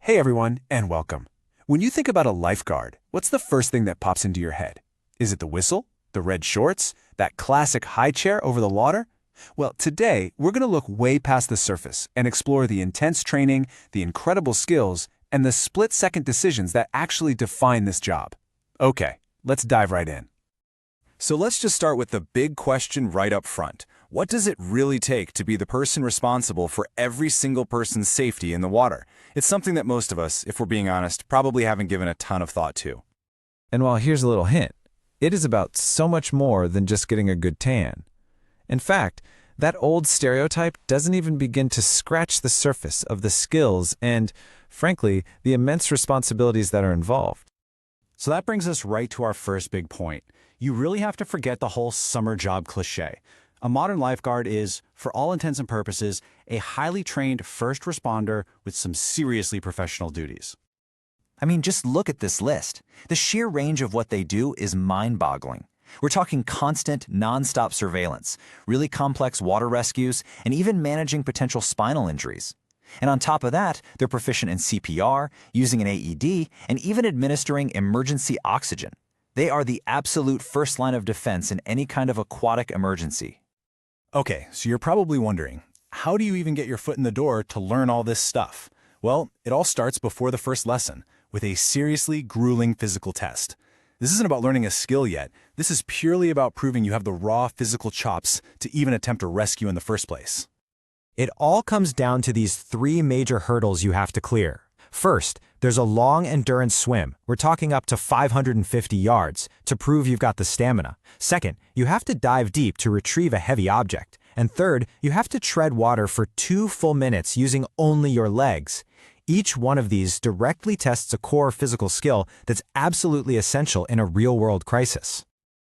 Hey everyone, and welcome. When you think about a lifeguard, what's the first thing that pops into your head? Is it the whistle, the red shorts, that classic high chair over the water? Well, today we're going to look way past the surface and explore the intense training, the incredible skills, and the split-second decisions that actually define this job. Okay, let's dive right in. So let's just start with the big question right up front. What does it really take to be the person responsible for every single person's safety in the water? It's something that most of us, if we're being honest, probably haven't given a ton of thought to. And while here's a little hint, it is about so much more than just getting a good tan. In fact, that old stereotype doesn't even begin to scratch the surface of the skills and, frankly, the immense responsibilities that are involved. So that brings us right to our first big point. You really have to forget the whole summer job cliche. A modern lifeguard is, for all intents and purposes, a highly trained first responder with some seriously professional duties. I mean, just look at this list. The sheer range of what they do is mind-boggling. We're talking constant, non-stop surveillance, really complex water rescues, and even managing potential spinal injuries. And on top of that, they're proficient in CPR, using an AED, and even administering emergency oxygen. They are the absolute first line of defense in any kind of aquatic emergency. Okay, so you're probably wondering, how do you even get your foot in the door to learn all this stuff? Well, it all starts before the first lesson, with a seriously grueling physical test. This isn't about learning a skill yet. This is purely about proving you have the raw physical chops to even attempt a rescue in the first place. It all comes down to these three major hurdles you have to clear. First, there's a long endurance swim. We're talking up to 550 yards to prove you've got the stamina. Second, you have to dive deep to retrieve a heavy object. And third, you have to tread water for 2 full minutes using only your legs. Each one of these directly tests a core physical skill that's absolutely essential in a real-world crisis.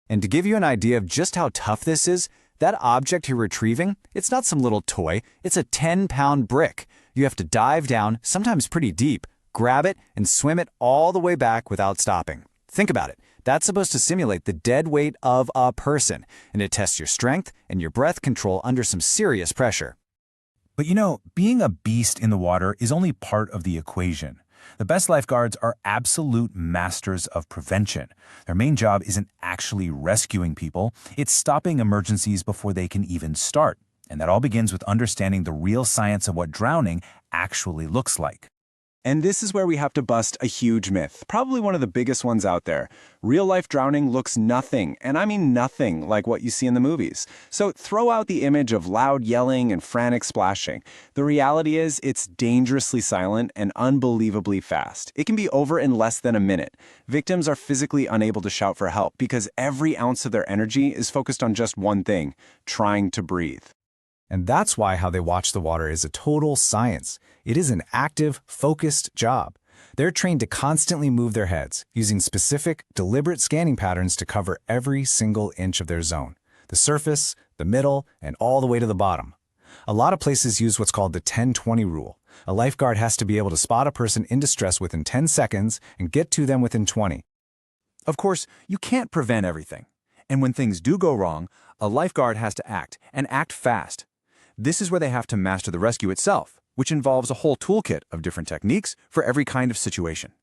And to give you an idea of just how tough this is, that object you're retrieving, it's not some little toy, it's a 10-pound brick. You have to dive down, sometimes pretty deep, grab it, and swim it all the way back without stopping. Think about it. That's supposed to simulate the dead weight of a person, and it tests your strength and your breath control under some serious pressure. But you know, being a beast in the water is only part of the equation. The best lifeguards are absolute masters of prevention. Their main job isn't actually rescuing people, it's stopping emergencies before they can even start. And that all begins with understanding the real science of what drowning actually looks like. And this is where we have to bust a huge myth, probably one of the biggest ones out there. Real-life drowning looks nothing, and I mean nothing, like what you see in the movies. So throw out the image of loud yelling and frantic splashing. The reality is it's dangerously silent and unbelievably fast. It can be over in less than a minute. Victims are physically unable to shout for help because every ounce of their energy is focused on just one thing, trying to breathe. And that's why how they watch the water is a total science. It is an active, focused job. They're trained to constantly move their heads, using specific, deliberate scanning patterns to cover every single inch of their zone. The surface, the middle, and all the way to the bottom. A lot of places use what's called the 10-20 rule. A lifeguard has to be able to spot a person in distress within 10 seconds and get to them within 20. Of course, you can't prevent everything. And when things do go wrong, a lifeguard has to act, and act fast. This is where they have to master the rescue itself, which involves a whole toolkit of different techniques for every kind of situation.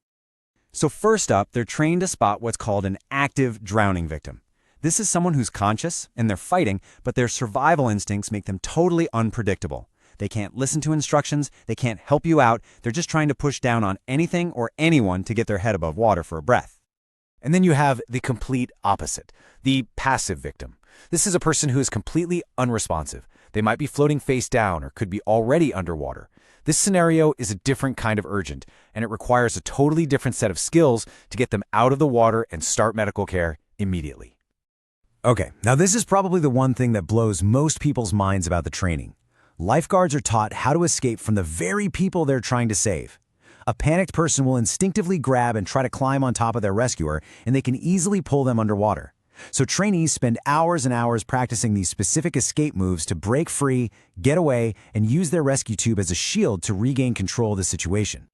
So first up, they're trained to spot what's called an active drowning victim. This is someone who's conscious and they're fighting, but their survival instincts make them totally unpredictable. They can't listen to instructions, they can't help you out, they're just trying to push down on anything or anyone to get their head above water for a breath. And then you have the complete opposite, the passive victim. This is a person who is completely unresponsive. They might be floating face down or could be already underwater. This scenario is a different kind of urgent, and it requires a totally different set of skills to get them out of the water and start medical care immediately. Okay, now this is probably the one thing that blows most people's minds about the training. Lifeguards are taught how to escape from the very people they're trying to save. A panicked person will instinctively grab and try to climb on top of their rescuer, and they can easily pull them underwater. So trainees spend hours and hours practicing these specific escape moves to break free, get away, and use their rescue tube as a shield to regain control of the situation.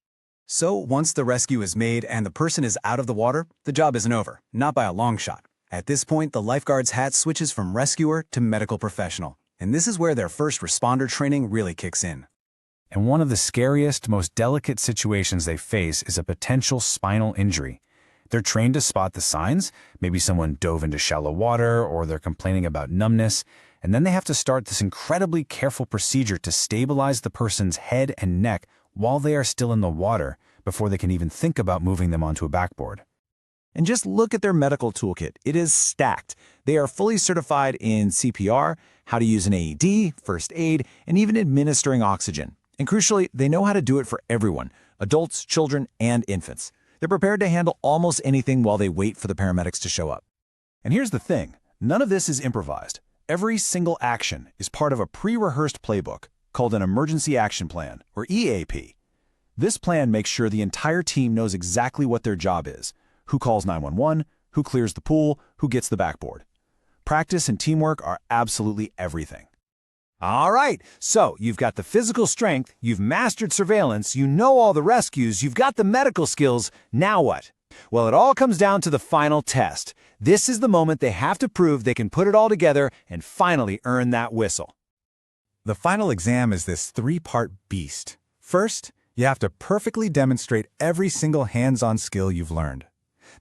So once the rescue is made and the person is out of the water, the job isn't over, not by a long shot. At this point, the lifeguard's hat switches from rescuer to medical professional, and this is where their first responder training really kicks in. And one of the scariest, most delicate situations they face is a potential spinal injury. They're trained to spot the signs. Maybe someone dove into shallow water, or they're complaining about numbness. And then they have to start this incredibly careful procedure to stabilize the person's head and neck while they are still in the water before they can even think about moving them onto a backboard. And just look at their medical toolkit. It is stacked. They are fully certified in CPR, how to use an AED, first aid, and even administering oxygen. And crucially, they know how to do it for everyone, adults, children, and infants. They're prepared to handle almost anything while they wait for the paramedics to show up. And here's the thing, none of this is improvised. Every single action is part of a pre-rehearsed playbook called an Emergency Action Plan, or EAP. This plan makes sure the entire team knows exactly what their job is, who calls 911, who clears the pool, who gets the backboard. Practice and teamwork are absolutely everything. All right, so you've got the physical strength, you've mastered surveillance, you know all the rescues, you've got the medical skills. Now what? Well, it all comes down to the final test. This is the moment they have to prove they can put it all together and finally earn that whistle. The final exam is this three-part beast. First, you have to perfectly demonstrate every single hands-on skill you've learned.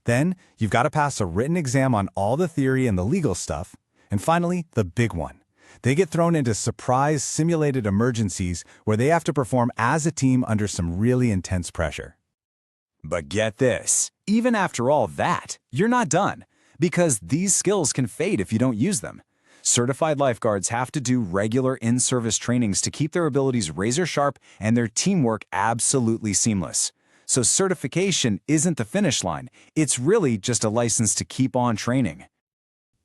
Then, you've got to pass a written exam on all the theory and the legal stuff. And finally, the big one. They get thrown into surprise simulated emergencies where they have to perform as a team under some really intense pressure. But get this, even after all that, you're not done, because these skills can fade if you don't use them. Certified lifeguards have to do regular in-service trainings to keep their abilities razor-sharp and their teamwork absolutely seamless. So certification isn't the finish line, it's really just a license to keep on training.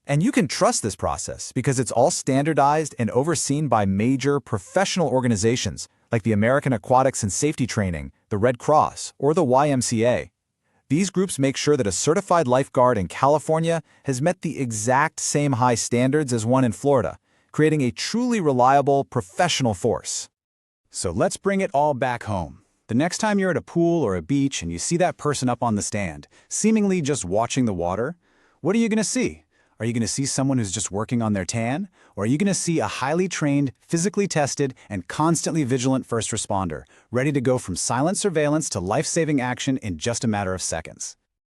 And you can trust this process because it's all standardized and overseen by major professional organizations like the American Aquatics and Safety Training, the Red Cross, or the YMCA. These groups make sure that a certified lifeguard in California has met the exact same high standards as one in Florida, creating a truly reliable professional force. So let's bring it all back home. The next time you're at a pool or a beach and you see that person up on the stand, seemingly just watching the water, what are you going to see? Are you going to see someone who's just working on their tan? Or are you going to see a highly trained, physically tested, and constantly vigilant first responder, ready to go from silent surveillance to life-saving action in just a matter of seconds?